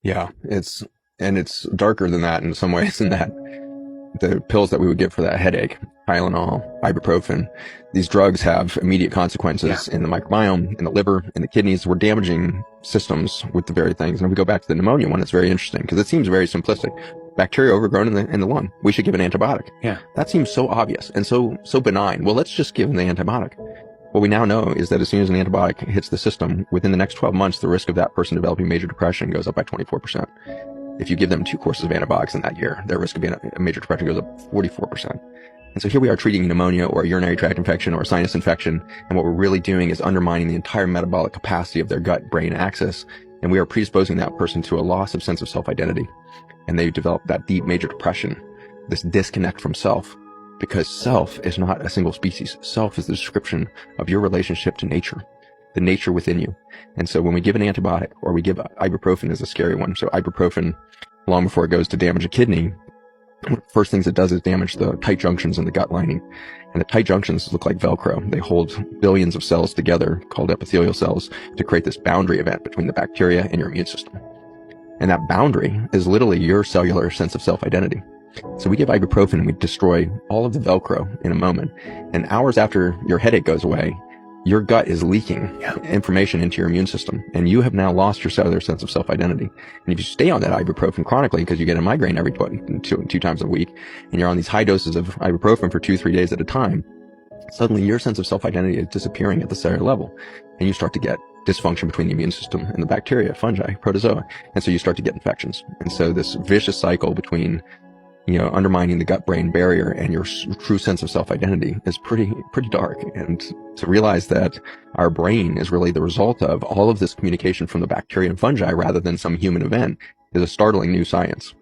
Yeah, and it's darker than that in some ways, in that the pills that we would give for that headache, Tylenol, ibuprofen, these drugs have immediate Yeah. consequences in the microbiome, in the liver, in the kidneys. We're damaging systems with the very things. And if we go back to the pneumonia one, it's very interesting because it seems very simplistic. Bacteria overgrown in the lung. We should give an antibiotic. Yeah. That seems so obvious and so benign. Well, let's just give them the antibiotic. What we now know is that as soon as an antibiotic hits the system, within the next 12 months, the risk of that person developing major depression goes up by 24%. If you give them 2 courses of antibiotics in that year, their risk of being a major depression goes up 44%. And so here we are treating pneumonia or a urinary tract infection or a sinus infection, and what we're really doing is undermining the entire metabolic capacity of their gut-brain axis, and we are predisposing that person to a loss of sense of self-identity. And they develop that deep major depression, this disconnect from self, because self is not a single species. Self is the description of your relationship to nature, the nature within you. And so when we give an antibiotic, or we give ibuprofen, is a scary one. So ibuprofen, long before it goes to damage a kidney, one of the first things it does is damage the tight junctions in the gut lining. And the tight junctions look like Velcro. They hold billions of cells together, called epithelial cells, to create this boundary event between the bacteria and your immune system. And that boundary is literally your cellular sense of self-identity. So we give ibuprofen and we destroy all of the Velcro in a moment. And hours after your headache goes away, your gut is leaking information into your immune system, and you have now lost your cellular sense of self-identity. And if you stay on that ibuprofen chronically, because you get a migraine every two times a week, and you're on these high doses of ibuprofen for 2-3 days at a time, suddenly your sense of self-identity is disappearing at the cellular level, and you start to get dysfunction between the immune system and the bacteria, fungi, protozoa, and so you start to get infections. And so this vicious cycle between undermining the gut-brain barrier and your true sense of self-identity is pretty dark. And to realize that our brain is really the result of all of this communication from the bacteria and fungi rather than some human event is a startling new science.